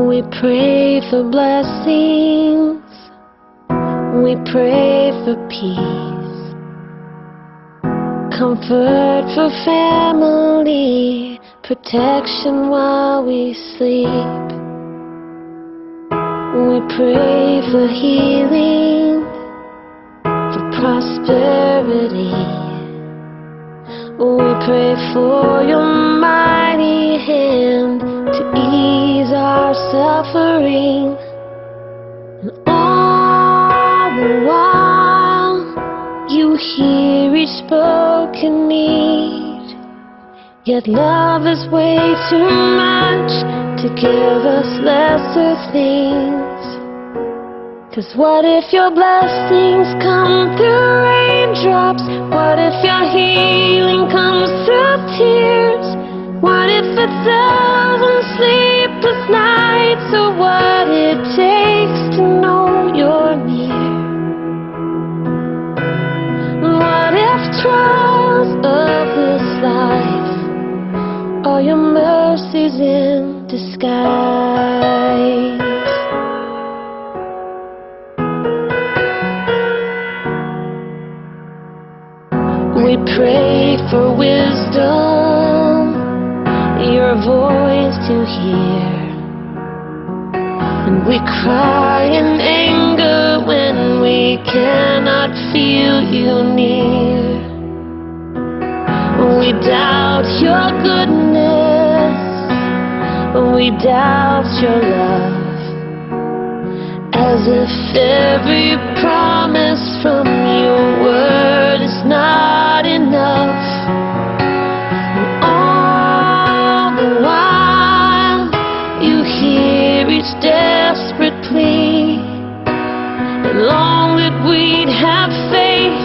We pray for blessings, we pray for peace, comfort for family, protection while we sleep. We pray for healing, for prosperity. We pray for your mighty hand to ease our suffering. And all the while you hear each spoken need. Yet love is way too much to give us lesser things. 'Cause what if your blessings come through raindrops? What if your healing comes through tears? What if it's 1,000 sleepless nights, or what it takes to know you're near? What if trials of this life are your mercies in disguise? We pray for wisdom, your voice to hear. And we cry in anger when we cannot feel you near. We doubt your goodness, we doubt your love, as if every promise from your word is not enough. And all the while you hear each desperate plea, and long that we'd have faith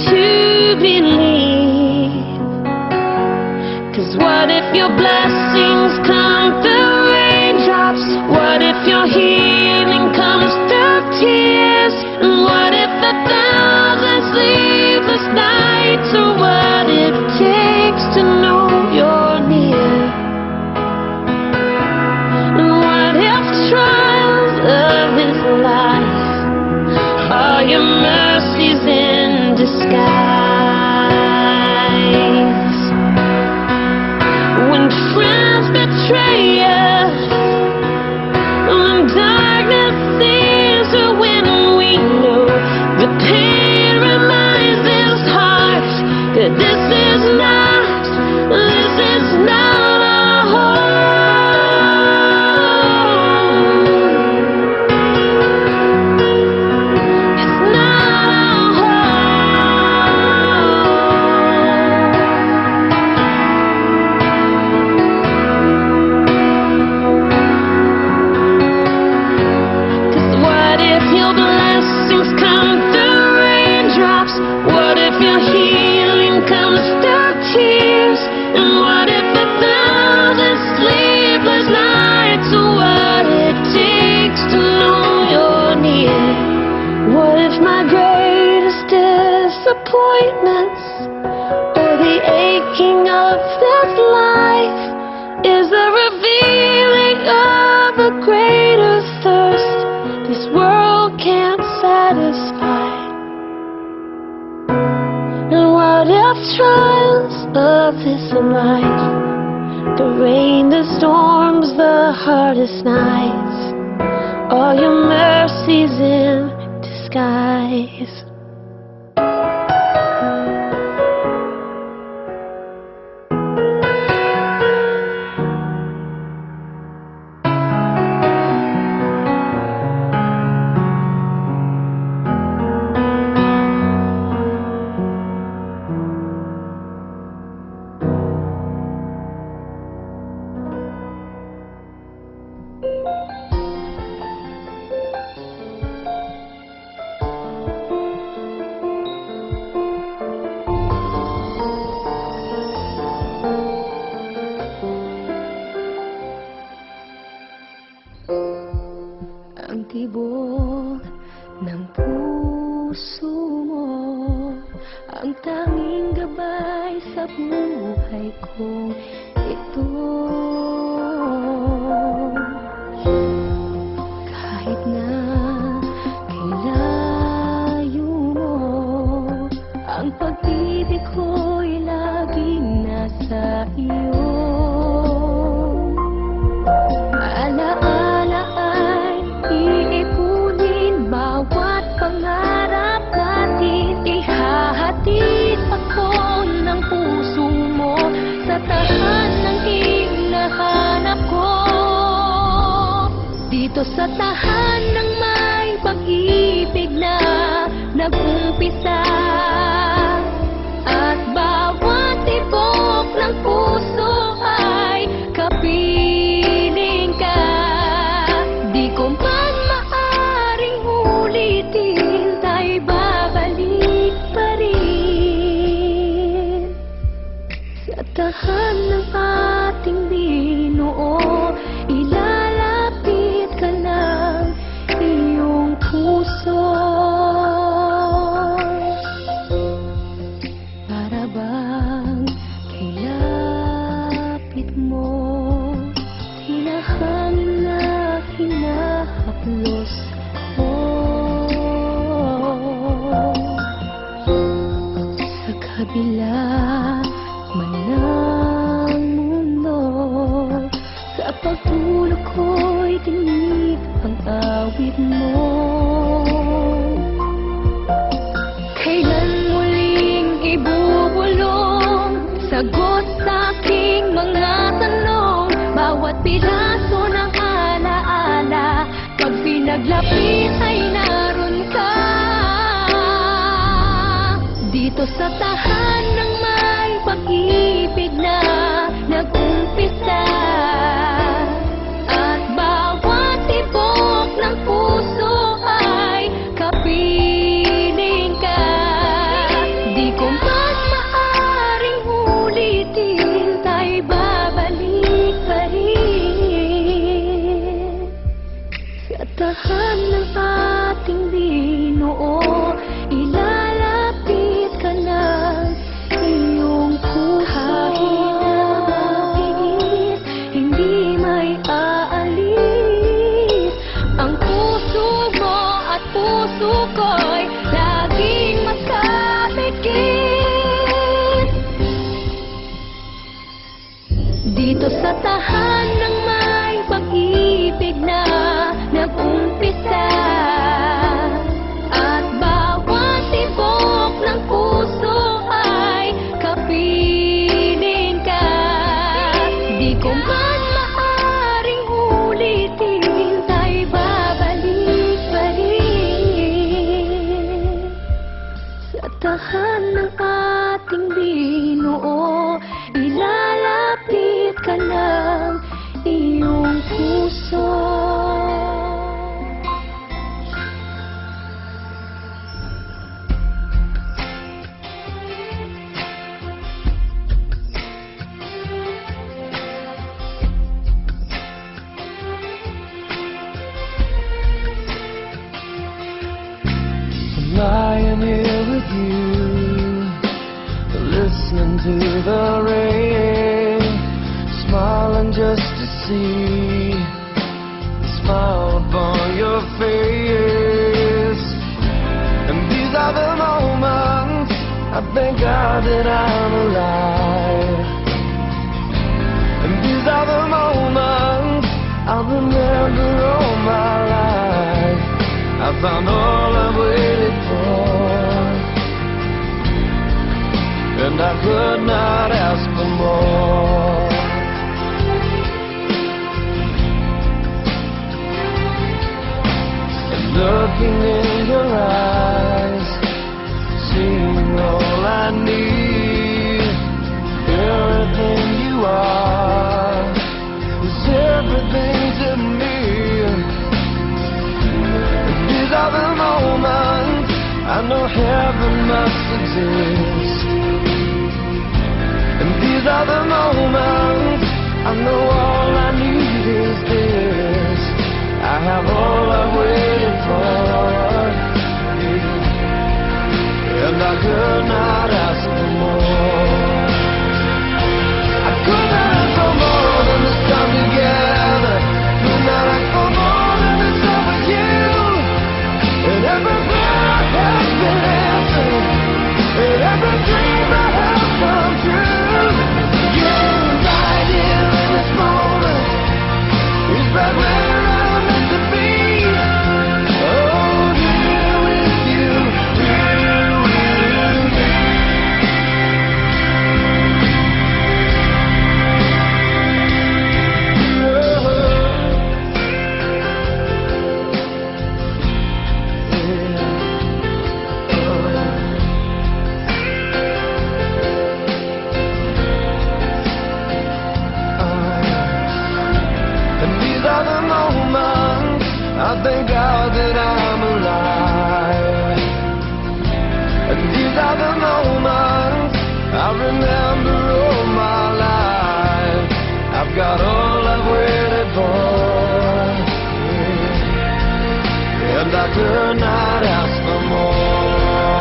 to believe. 'Cause what if your blessings come through raindrops? What if your healing comes through tears? And what if 1,000 sleepless nights are what it takes to know you're near? And what if trials of this life are your mercies in disguise? When friends betray us, when darkness seems to win, we know the pain reminds this heart that this is not our home. It's not our home. disappointments or the aching of this life is the revealing of a greater thirst this world can't satisfy. And what if trials of this life, the rain, the storms, the hardest nights, all your mercies in disguise? Ang tibok ng puso mo, ang tanging gabay sa buhay kong ito. Kahit na kailayo mo, ang pag-ibig ko'y laging nasa iyo. Alaala ay iipunin, bawat pangarap natin ihahatid ako ng puso mo sa tahanang hinahanap ko. Dito sa tahanang may pag-ibig na nag-umpisa, at bawat tibok ng puso ay kapiling ka. Di ko man maaring ulitin, tayo'y babalik pa rin sa tahanang ating binuo. Ilalapit ka ng iyong puso, para bang kailapit mo, hinahangin na hinahaplos ko. Sa kabila man ng mundo, sa pagtulog ko'y tinig ang awit mo. Kailan muling ibubulong sagot sa aking mga tanong, bawat piraso ng alaala, pag pinaglapit ay naroon ka. Dito sa tahanang may pag-ibig na nag-umpisa, at bawat tibok ng puso ay kapiling ka. Di ko man maaring ulitin, tayo'y babalik pa rin sa tahanang ating binuo. Ilalapit ka ng iyong puso. Kahit na matiis, hindi may aalis ang puso mo at puso ko'y laging magkapikit. Dito sa tahanang may pag-ibig na nag-umpisa, at bawat tibok ng puso ay kapiling ka. Di ko man maaring ulitin, tayo'y babalik pa rin sa tahanang ating binuo. Ilalapit ka ng iyong puso. Lying here with you, listening to the rain, smiling just to see the smile upon your face. And these are the moments I thank God that I'm alive. And these are the moments I'll remember all my life. I found all I've waited for, and I could not ask for more. And looking in your eyes, seeing all I need, everything you are is everything to me. And these are the moments I know heaven must exist. And these are the moments I know all I need is this. I have all I've waited for, and I could not ask for more. I could not ask for more than this time together. Could not ask for more than this time with you. And every prayer has been answered, and every dream I have come true. Yeah, right here in this moment is right where I'm meant to be. Oh, here with you, here with me. I thank God that I'm alive. And these are the moments I remember all my life. I've got all I've waited for, and I could not ask for more.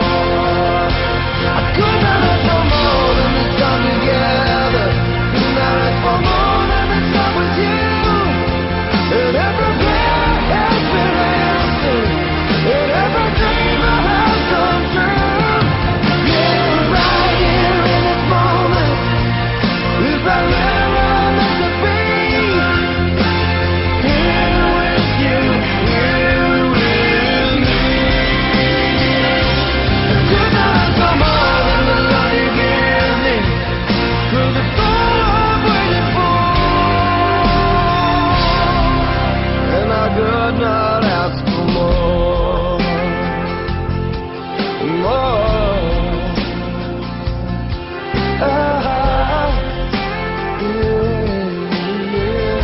I could not ask for more than this time together. Could not ask for more than this time with you. And every prayer has been answered, and every dream I have come true. Yeah, right here in this moment is right where I'm meant to be. Here with you, here with me. I could not ask for more than the love you give me, 'cause it's all I've waited for. And I could not ask for more, more. Yeah.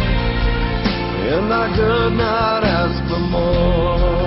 And I could not ask for more.